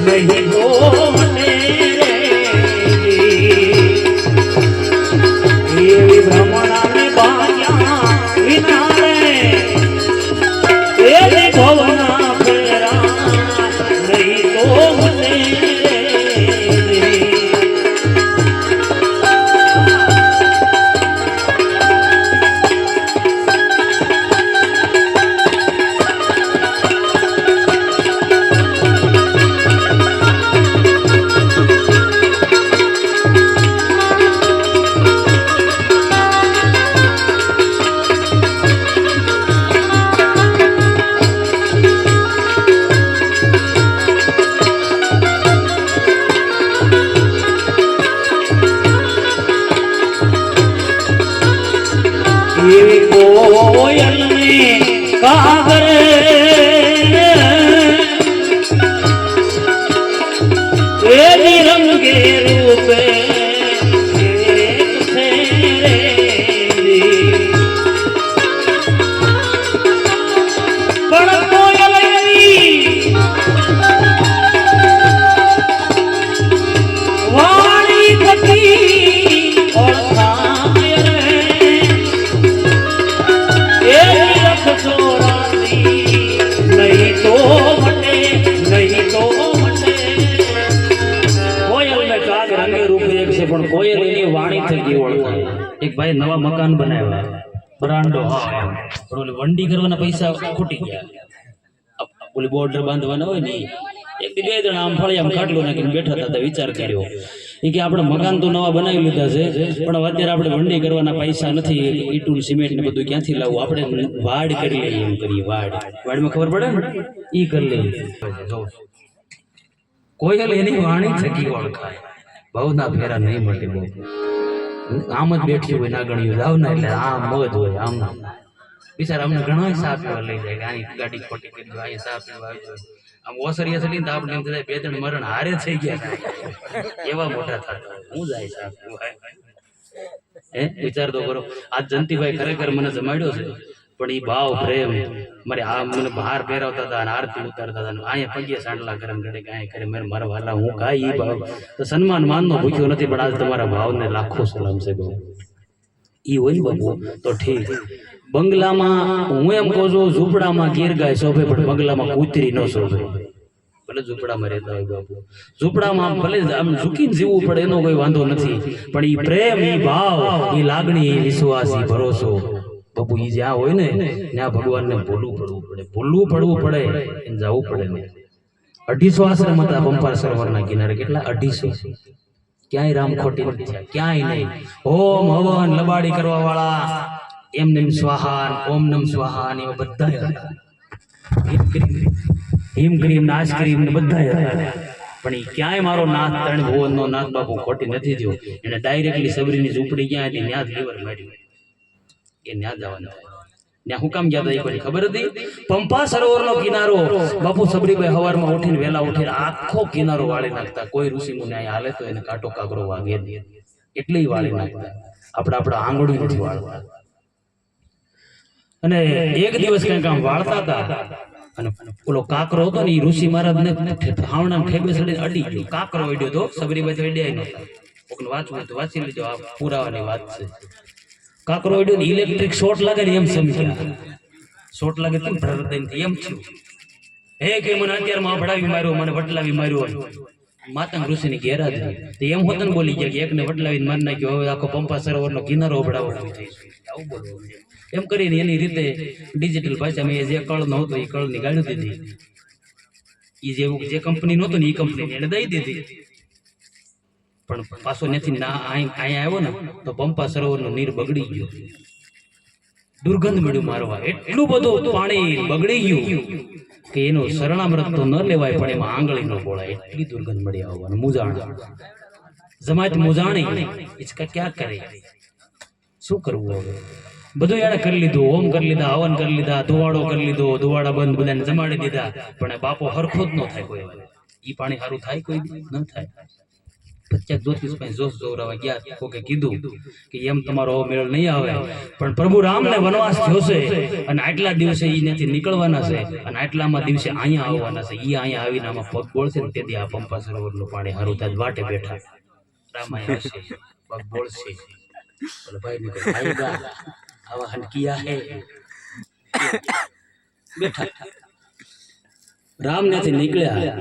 નહીં તો મને એવી ભ્રમણાને બાયા વિના રે એવી ભવના ફેરા નહીં તો મને कोयल ने कागर रंगे रूपे पण कोयल वाणी थकी और પણ કોયલ એની વાણી થકી ઓળખાય. એક ભાઈ નવા મકાન બનાવ્યા બ્રાન્ડો પણ ઓલી વંડી કરવાના પૈસા ખૂટી ગયા. ઓલી બોર્ડર બાંધવાના હોય ને એક બે જણા આમ ફળિયામાં ખાટલું નાખીને બેઠા હતા. વિચાર કર્યો કે આપણે મકાન તો નવા બનાવી લીધા છે પણ અત્યારે આપણે વંડી કરવાના પૈસા નથી. ઈટું સિમેન્ટ ને બધું ક્યાંથી લાવવું? આપણે વાડ કરી લઈએ. એમ કરીએ વાડમાં ખબર પડે ને ઈ કરી લઈએ. કોયલ એની વાણી થકી ઓળખાય. ભાવના ફેરા નહીં મળે. બહુ આમ જ બેઠી હોય ના ગણ્યું જાવ ને એટલે આમ મોજ હોય. આમ બિચારા અમને ઘણા સાફ પીવા લઈ જાય. આની ગાડી ખોટી કરી દો, અહીંયા સાફ પીવા આવી જાય. આમ ઓસરિયા ચડીને તો આપણે એમ થાય બે ત્રણ મરણ હારે થઈ ગયા એવા મોટા થતા. હું જાય સાફ પીવા વિચાર તો કરો. આ જંતીભાઈ ખરેખર મને જમાડ્યો છે પણ એ ભાવ પ્રેમ મારે આ મને બહાર પહેરાવતા હતા અને આરતી ઉતારતા હતા. અહીંયા પગે સાંડલા ગરમ કરે કે અહીંયા કરે મારા વાલા હું કાંઈ એ ભાવ તો સન્માન માનનો ભૂખ્યો નથી. પણ આજ તમારા ભાવને લાખો સલામ છે. બહુ એ હોય ને બાબુ તો ઠીક. બંગલામાં હું એમ કહું છું ઝૂંપડામાં ગીર ગાય શોભે પણ બંગલામાં કૂતરી ન શોભે. ભલે ઝૂંપડામાં રહેતા હોય બાબુ, ઝૂંપડામાં ભલે આમ ઝૂકીને જીવવું પડે એનો કોઈ વાંધો નથી. પણ એ પ્રેમ, એ ભાવ, એ લાગણી, એ વિશ્વાસ, એ ભરોસો બાપુ ઈ જ્યાં હોય ને ત્યાં ભગવાનને ભૂલવું પડવું પડે એને જવું પડે ને. 250 આશ્રમ હતા પંપાર સરોવરના કિનારે. કેટલા? 250. ક્યાંય રામ ખોટી નથી થયા, ક્યાંય નહીં. ઓમ હવન લબાડી કરવા વાળા, એમ નમ સ્વાહાન, ઓમ નમ સ્વાહાન, એવા બધા હિમ ક્રીમ નાશ ક્રીમ ને બધા હતા. પણ એ ક્યાંય મારો નાથ ત્રણ ભુવનનો નાથ બાપુ ખોટી નથી થયો. એને ડાયરેક્ટલી સબરીની ઝૂંપડી ક્યાં હતી ત્યાં જ લીવર માર્યું. એ ન્યા જવાના ત્યાં હું કામ ગયા હતા એ કોઈ ખબર હતી? પંપા સરોવરનો કિનારો બાપુ સબરીભાઈ સવારમાં ઉઠીને વહેલા ઉઠીને આખો કિનારો વાળી નાખતા. કોઈ ઋષિ મુનિ અહીંયા હાલે તો એને કાંટો કાગરો વાગે એટલે વાળી નાખતા. આપણા આંગળી નથી વાળતા. અને એક દિવસ કંઈક આમ વાળતા હતા અને ઓલો કાકરો હતો ને એ ઋષિ મહારાજને હાવણા ઠેકવે ચડીને અડી ગયો. કાકરો અડ્યો તો સબરીભાઈ તો અડ્યા નહોતા. કોઈને વાંચવું તો વાંચી લેજો, આ પુરાવાની વાત છે. કાકરો અડ્યો ને ઇલેક્ટ્રિક શોર્ટ લાગે ને એમ સમજ્યા. શોર્ટ લાગે તો એમ થયું હે કે મને અત્યારમાં ભડાવી માર્યો, મને વટલાવી માર્યો. માતંગ ઋષિની ગેરાજ તો એમ હોત ને બોલી ગયા કે એકને વટલાવીને મારી નાખ્યો, હવે આખો પંપા સરોવરનો કિનારો ભડાવો થઈ આવું બોલવું. એમ કરીને એની રીતે ડિજિટલ ભાષામાં એ જે કળ નહોતો એ કળ ની ગાળી દીધી. એ જેવું જે કંપની નહોતો ને એ કંપની એને દઈ દીધી. પણ પાછો નથી અહીંયા આવ્યો ને તો પંપા સરોવરનું નીર બગડી ગયું. દુર્ગંધ મળ્યું મારવા. એટલું બધું પાણી બગડી ગયું કે એનું શરણામૃત તો ન લેવાય પણ એમાં આંગળી ન બોલાય. એટલી દુર્ગંધ મળી આવવાનું. મુજાણા જમાત મુજાણી ઇસકા ક્યાં કરે? શું કરવું હવે? બધું એને કરી લીધું. હોમ કરી લીધા, હવન કરી લીધા, ધુવાડો કરી લીધો, ધુવાડા બંધ બધાને જમાડી દીધા. પણ બાપો હરખો જ ન થાય કોઈ. ઈ પાણી સારું થાય કોઈ ન થાય. પછી જ્યોતિષભાઈ જોશ જોવરાવા ગયા, કોકે કીધું કે એમ તમારો મેળ નહીં આવે, પણ પ્રભુ રામને વનવાસ થયો છે અને આટલા દિવસે અહીંયાથી નીકળવાના છે અને આટલામાં દિવસે અહીંયા આવવાના છે. એ અહીંયા આવીને આમાં પગ બોળશે ને તેથી આ પંપા સરોવરનું પાણી હારું થાય વાટે બેઠા રામાય આવશે, પગ બોળશે. બોલે ભાઈ ને આયેગા આવા હનકિયા હે બેઠા. રામ ત્યાંથી નીકળ્યા,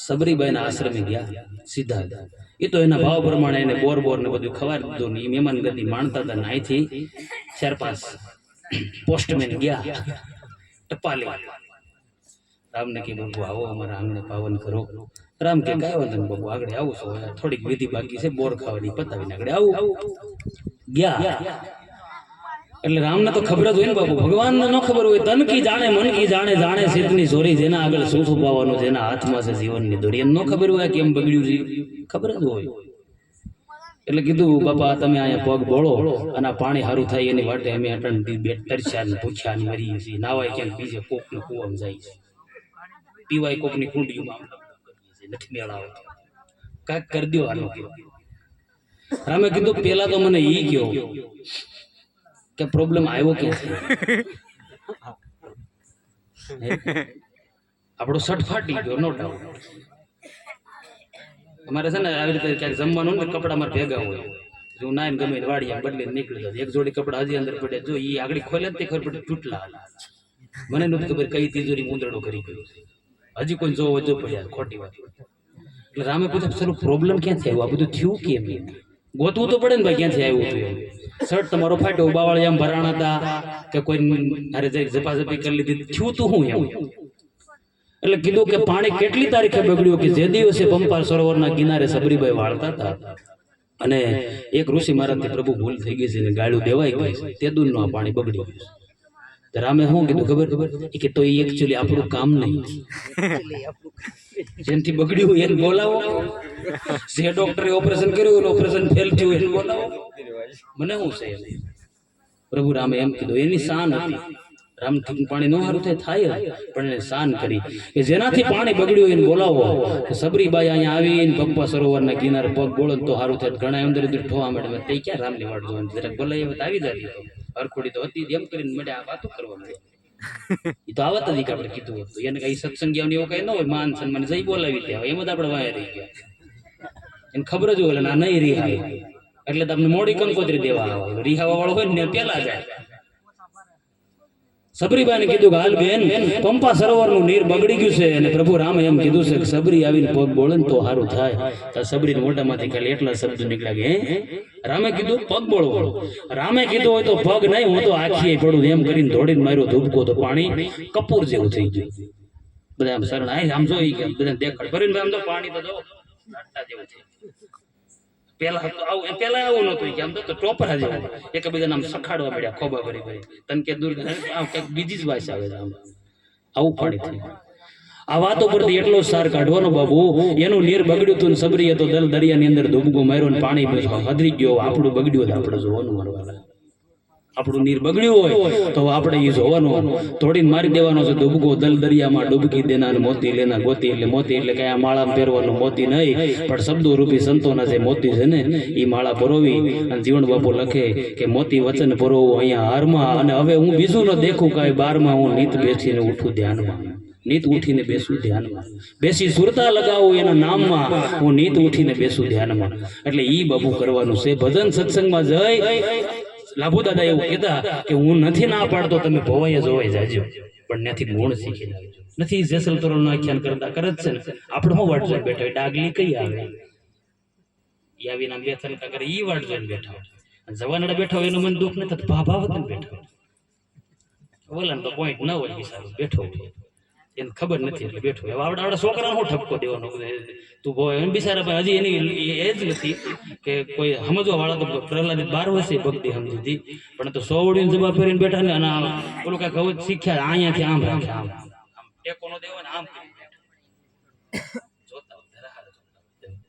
સબરીબાઈના આશ્રમે ગયા સીધા. એ તો એના ભાવ પ્રમાણે એને બોર બોર ને બધું ખબર દીધું ને મહેમાન ગતિ માણતા હતા ને અહીંથી 4-5 પોસ્ટમેન ગયા ટપાલી. રામને કે બાપુ આવો અમારા આંગણે પાવન કરો. રામ કે કાંઈ વાંધો નહીં બાપુ આગળ આવું છું, થોડીક વિધિ બાકી છે બોર ખાવાની પતાવીને આગળ આવું. ગયા એટલે રામને તો ખબર જ હોય ને બાપુ, ભગવાનને ન ખબર હોય. તન કી જાણે મન કી જાણે, જાણે સીતની સોરી, જેના આગળ શું છુપાવવાનું, જેના હાથમાં છે જીવનની દોરી, એમ ન ખબર હોય કેમ બગડ્યું છે, ખબર જ હોય. એટલે કીધું બાપા તમે અહીંયા પગ બોળો અને આ પાણી સારું થાય એની વાટે અમે અટણથી બે તરસ્યા ને ભૂખ્યા ને મરીએ છીએ. નાવાય ક્યાંક બીજે કોકને કૂવામાં જાય છે, પીવાય કોકની કુંડીમાં નથી મેળાવો, કાંઈક કરી દો આનો. રામે કીધું પેલા તો મને ઈ કયો કે પ્રોબ્લેમ આવ્યો ક્યાંથી? આપણો શર્ટ ફાટી ગયો નો ડાઉટ. અમારે છે ને આવી રીતે ક્યાંક જમવાનું ને કપડા મારે ભેગા હોય, હું નાઈને ગમે વાડીયા બદલીને નીકળી જાઉં. એક જોડી કપડા હજી અંદર પડે, જો એ આગળ ખોલે તે ખબર પડે તૂટલા. મને નથી ખબર કઈ તિજોરી મુંદરડો કરી ગયો, હજી કોઈ જોવો જો પડ્યા ખોટી વાત. એટલે રામે પૂછ્યું સર પ્રોબ્લેમ ક્યાંથી આવ્યો, આ બધું થયું કેમ? ગોતવું તો પડે ને ભાઈ ક્યાંથી આવ્યું હતું એમ. શર્ટ તમારો ફાટ્યો, બાવાળી આમ ભરાણા હતા કે કોઈ અરે જઈ ઝપાઝપી કરી લીધી, થયું તું હું એમ. એટલે કીધું કે પાણી કેટલી તારીખે બગડ્યું કે જે દિવસે પંપા સરોવરના કિનારે સબરીબાઈ વાળતા હતા અને એક ઋષિ મહારાજથી પ્રભુ ભૂલ થઈ ગઈ છે ને ગાળું દેવાઈ ગઈ છે, તે દૂરનું આ પાણી બગડી ગયું. રામે શું કીધું ખબર કે તો એ એકચ્યુઅલી આપણું કામ નહીં, જેનથી બગડ્યું એને બોલાવો, જે ડોક્ટરે ઓપરેશન કર્યું એનું ઓપરેશન ફેલ થયું એને બોલાવો, મને શું છે? પ્રભુ રામે એમ કીધું. એની શાન હતી, રામથી પાણી નો સારું થાય પણ એને શાન કરી કે જેનાથી પાણી બગડ્યું એને બોલાવો. સબરીબાઈ અહીંયા આવીને પંપા સરોવરના કિનારે પગ બોળો તો સારું થાય. ઘણા અંદર ઠોવા મળે તે ક્યાં રામની વાટ જોવાની, જરાક ભલે આવી જતી તો હરખોડી તો હતી એમ કરીને મળે આ વાતો કરવા મળે. એ તો આવત હતી કે આપણે કીધું હતું એને કઈ સત્સંગ એવું કઈ ન હોય, માન સન્માન જઈ બોલાવી ત્યાં એમ જ આપણે વાયા રહી ગયા. એને ખબર જ હોય ના નહીં રિહાય એટલે તમને મોડી કંકોત્રી દેવા આવે, રિહાવા વાળો હોય ને પેલા જાય. સબરીબાઈને કીધું કે હાલ બેન પંપા સરોવરનું નીર બગડી ગયું છે અને પ્રભુ રામે એમ કીધું છે કે સબરી આવીને પગ બોલે ને તો સારું થાય. તો સબરીને મોઢામાંથી ખાલી એટલા શબ્દ નીકળ્યા કે રામે કીધું પગ બોળવો. રામે કીધું હોય તો પગ નહીં, હું તો આખી પડું એમ કરીને દોડીને માર્યો ધૂપકો તો પાણી કપૂર જેવું થઈ ગયું. બધા આમ શરણ આમ જોઈ ગયા, બધા દેખાડ કરીને આમ તો પાણી તો જો જેવું થઈ. પેલા આવું નતું કે આમ તો ટોપરા જેવું એકબીજાને આમ સખાડવા મળ્યા ખોબા ભરી ભરી. તને કે દૂર બીજી જ ભાષા આવે છે, આવું પાણી થયું. આ વાતો પરથી એટલો સાર કાઢવાનો બાબુ, એનું નીર બગડ્યું હતું ને સબરીએ તો દલ દરિયાની અંદર ધૂબકો માર્યો ને પાણી હદરી ગયો. આપણું બગડ્યું આપણે જોવાનું મારવાના, આપણું નીર બગડ્યું હોય તો આપણે એ જોવાનું, તોડીને મારી દેવાનો છે. ડૂબકો દલ દરિયામાં ડૂબકી દેના મોતી લેના ગોતી, એટલે મોતી એટલે કયા માળા પહેરવાનું મોતી નહીં પણ શબ્દો રૂપી સંતોના જે મોતી છે ને એ માળા પરોવી. અને જીવન બાપુ લખે કે મોતી વચન પરોવું અહીંયા હારમાં, અને હવે હું બીજું ન દેખું કાંઈ બારમાં, હું નીત બેસીને ઉઠું ધ્યાનમાં, નીત ઉઠીને બેસું ધ્યાનમાં, બેસી સુરતા લગાવું એના નામમાં, હું નીત ઉઠીને બેસું ધ્યાનમાં. એટલે ઈ બાપુ કરવાનું છે. ભજન સત્સંગમાં જઈ લાભુ દાદા એવું કહેતા કે હું નથી ના પાડતો તમે ભવાઈ જોવાઈ જાજો, પણ ત્યાંથી ગુણ શીખી લાવજો. નથી જેસલ તોરલ નો આખ્યાન કરતા કરે જ છે ને, આપણે હું વાટ જોઈને બેઠા ડાગલી કઈ આવે એ આવીને આમ બે થલકા કરે ઈ વાટ જોઈને બેઠા, જવાનડા બેઠા હોય એનું મને દુઃખ નથી થતું, ભાભાવત બેઠા ઓલા તો પોઈન્ટ ન હોય બિચારો બેઠો એને ખબર નથી એટલે બેઠો. હવે આવડા છોકરાને હું ઠપકો દેવાનો તું ભોય બિચારા હજી એની એ જ નથી કે કોઈ સમજવા વાળા. તો પ્રહલાદ 12 વર્ષે ભક્તિ સમજી હતી પણ તો 100 વડીને જવાબ ફેરીને બેઠા ને અને ઓલું કાંઈક હવે શીખ્યા અહીંયાથી આમ રાખે, આમ ટેકો નો દેવો ને આમ જોતા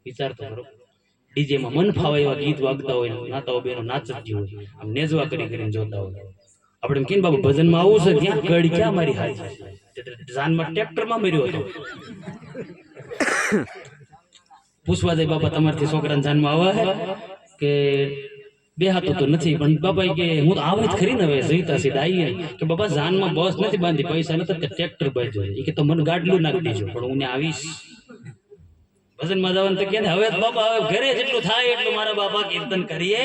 વિચાર તો કરો. ડીજેમાં મન ફાવે એવા ગીત વાગતા હોય, નાતાઓ બેનો નાચતી હોય, આમ નેજવા કરીને જોતા હોય. આપણે કેમ બાબુ ભજનમાં આવું છે ત્યાં ગળી ક્યાં મારી હારી જાનમાં ટ્રેક્ટરમાં મર્યો હતો. પૂછવા જાય બાપા તમારથી છોકરાને જાનમાં આવે કે બેહાતો તો નથી પણ બાપા કે હું તો આવે જ ખરી ને હવે જઈતા સીધા આવીએ કે બાપા જાનમાં બસ નથી બાંધી પૈસા નથી ટ્રેક્ટર બાંધ્યો એ કે તો મને ગાડલું નાખી દેજો પણ હું આવીશ ભજનમાં જવાનું તો કે હવે બાપા હવે ઘરે જેટલું થાય એટલું મારા બાપા કીર્તન કરીએ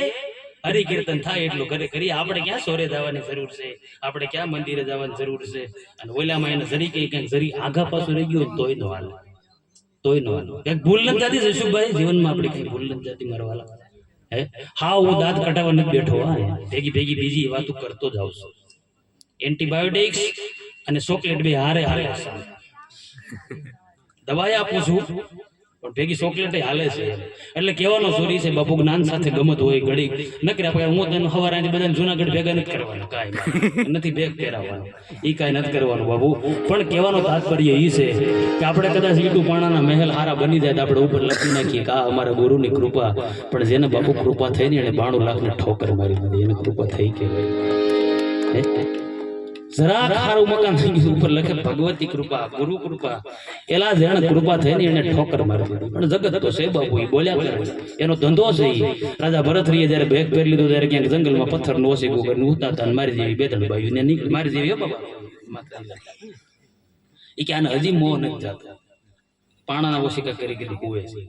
હરિ કીર્તન થાય એટલું ઘરે કરીએ આપણે ક્યાં સોરે જવાની જરૂર છે આપણે ક્યાં મંદિરે જવાની જરૂર છે અને ઓલામાં એને જરી કંઈક જરી આઘા પાછું રહી ગયું તોય નો હાલે ક્યાંક ભૂલ નથી થતી જશુભાઈ જીવનમાં આપણે કઈ ભૂલ નથી થતી મારા વાલા હા હું દાંત કટાવવા નથી બેઠો ભેગી બીજી વાતો કરતો જ આવશું એન્ટીબાયોટિક્સ અને ચોકલેટ બે હારે હાલે દવાઈ આપું છું પણ ભેગી ચોકલેટ હાલે છે એટલે કહેવાનો સોરી છે બાપુ જ્ઞાન સાથે ગમત હોય ઘડી નકરી આપણે હું તને સવારે બધાને જુનાગઢ ભેગા નથી કરવાના કાંઈ નથી ભેગ પહેરાવવાનું એ કાંઈ નથી કરવાનું બાબુ પણ કહેવાનો તાત્પર્ય એ છે કે આપણે કદાચ ઈટુ પાણાના મહેલ હારા બની જાય તો આપણે ઉપર લખી નાખીએ કે આ અમારા ગુરુની કૃપા પણ જેને બાપુ કૃપા થઈ ને એને 92 લાખને ઠોકર મારી દીધી એને કૃપા થઈ કે ભાઈ જરા ખારું મકાન થઈ ગયું ઉપર લખે ભગવતી કૃપા ગુરુ કૃપા એલા જેને કૃપા થઈ ને એને ઠોકર મારી દીધી પણ જગત તો છે બાપુ એ બોલ્યા કરે એનો ધંધો છે રાજા ભરતરીએ જયારે બેગ પહેરી લીધો ત્યારે ક્યાંક જંગલમાં પથ્થર નો ઓછી કરીને ઉતારતા મારી જેવી બે ત્રણ બાયું ને નીકળી મારી જેવી બાબા એ કે આને હજી મોહ નથી જાતા પાણાના ઓશિકા કરી કુવે છે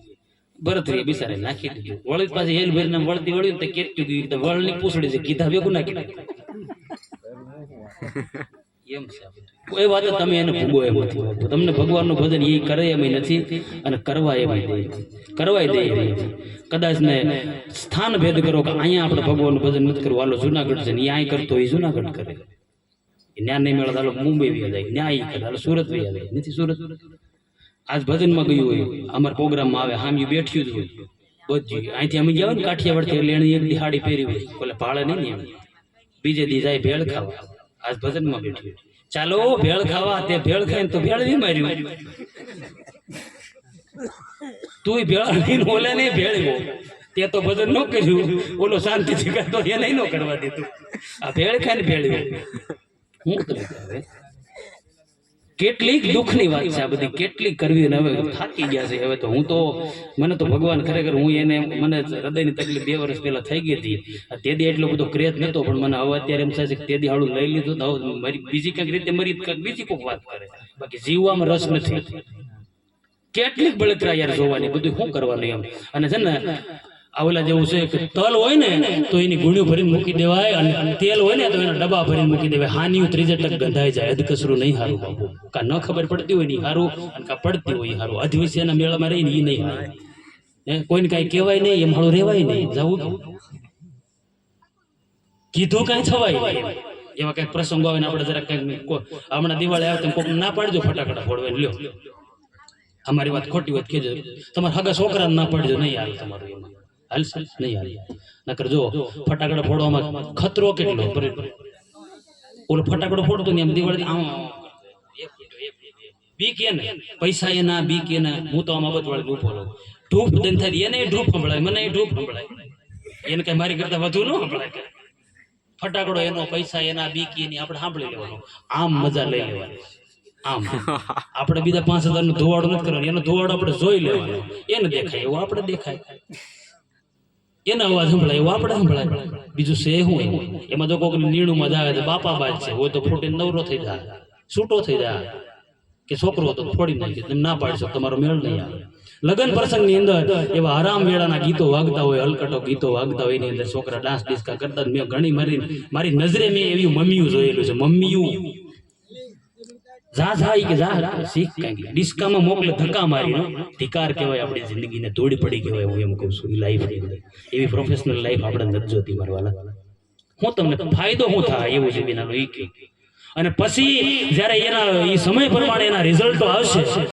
ભરતરીએ બિચારે નાખી દીધું વળી પાછી હેલ ભરીને વળતી વળ્યું તો કેટ્યું ગયું વળની પૂછડી છે કીધા ભેગું નાખી એમ છે કોઈ વાત તમે એને ભૂગો એમ નથી તમને ભગવાનનું ભજન એ કરે એમ નથી અને કરવાય દે કદાચ ને સ્થાન ભેદ કરો કે અહીંયા આપણે ભગવાનનું ભજન નથી કરવું હાલો જુનાગઢ છે ને અહીંયા કરતો એ જુનાગઢ કરે જ્ઞાન નહીં મળે હાલો મુંબઈ વ્યા જાય ન્યાય કરે હાલો સુરત વ્યા જાય નથી સુરત આજ ભજનમાં ગયું હોય અમારા પ્રોગ્રામમાં આવે હામ્યું બેઠ્યું જ હોય બધી અહીંથી અમે ગયા હોય ને કાઠિયાવાડથી એટલે એને એક દિહાડી પહેરી હોય બોલે ભાડે નહીં એમ બીજે દી જાય ભેળ ખાવા આજ ભજનમાં બેઠ્યું ચાલો ભેળ ખાવા તે ભેળ ખાઈને તો ભેળ નહીં માર્યું તું ભેળ નહીં ઓલે નહીં ભેળ્યો તે તો ભજન ન કર્યું ઓલો શાંતિથી કરતો એને ન કરવા દીધું આ ભેળ ખાઈને ભેળ્યો હું તમે હવે કેટલીક દુઃખની વાત છે આ બધી કેટલીક કરવી ને હવે થાકી ગયા છે હવે તો હું તો મને તો ભગવાન ખરેખર હું એને મને હૃદયની તકલીફ 2 વર્ષ પહેલા થઈ ગઈ હતી તેથી એટલો બધો ક્રેઝ નતો પણ મને હવે અત્યારે એમ થાય છે કે તેથી હાળું લઈ લીધું તો હવે મારી બીજી કંઈક રીતે મરી બીજી કોઈક વાત કરે બાકી જીવવામાં રસ નથી કેટલીક બળતરા યાર જોવાની બધું શું કરવાનું એમ અને છે ને આવલા જેવું છે કે તલ હોય ને તો એની ગુણ્યું ભરીને મૂકી દેવાય અને તેલ હોય ને તો એના ડબ્બા ભરીને મૂકી દેવાય હાનિયું 3 ટક ગંધાઈ જાય અધકસરું નહીં હારું બાપુ કા ન ખબર પડતી હોય ને હારું અને કા પડતી હોય હારું અધવિષયના મેળામાં રહીને એ નહીં હારું કોઈને કાંઈ કહેવાય નહીં એમ હાળું રહેવાય નહીં જવું કીધું કાંઈ થવાય નહીં એવા કંઈક પ્રસંગો આવે ને આપણે જરા કંઈક હમણાં દિવાળી આવે તો કોઈક ના પાડજો ફટાકડા ફોડવા લ્યો અમારી વાત ખોટી વાત કહેજો તમારા હગા છોકરાને ના પાડજો નહીં હાલ તમારું એમાં હાલશે નહીં હાલ નકર જો ફટાકડા ફોડવામાં ખતરો કેટલો ઓલો ફટાકડો ફોડતો ને એમ દિવાળી આમ બી કે ને પૈસા એના બી કે ને હું તો આમ અબત વાળી ધૂપ લઉં ધૂપ દઈને થાય એને ધૂપ સંભળાય મને એ ધૂપ સંભળાય એને કઈ મારી કરતા વધુ ન સંભળાય ફટાકડો એનો પૈસા એના બી કે ની આપણે સાંભળી લેવાનો આમ મજા લઈ લેવાની આમ આપણે બીજા 5000 નો ધોવાડો નથી કરવાનો એનો ધોવાડો આપણે જોઈ લેવાનો એને દેખાય એવું આપણે દેખાય એના અવાજ સંભળાય એવું આપણે સંભળાય બીજું છે શું એમાં જો કોઈક નીણું મજા આવે તો બાપા બાદ છે હોય તો ફૂટીને નવરો થઈ જાય છૂટો થઈ જાય કે છોકરો તો ફોડી નાખે તમે ના પાડશો તમારો મેળ નહીં આવે લગ્ન પ્રસંગની અંદર એવા હરામ વેળાના ગીતો વાગતા હોય હલકટો ગીતો વાગતા હોય એની અંદર છોકરા ડાન્સ ડિસ્કા કરતા મેં ઘણી મારી નજરે મેં એવી મમ્મીઓ જોયેલું છે મમ્મીઓ જા જાય કે જા શીખ કઈ ડિસ્કામાં મોકલે ધક્કા મારીને ધિકાર કહેવાય આપણી જિંદગીને દોડી પડી કહેવાય હું એમ કહું છું એ લાઈફની અંદર એવી પ્રોફેશનલ લાઈફ આપણે નથી જોતી મારવાલા હું તમને ફાયદો શું થાય એવું છે બિનાનો એ કે અને પછી જ્યારે એના એ સમય પ્રમાણે એના રિઝલ્ટો આવશે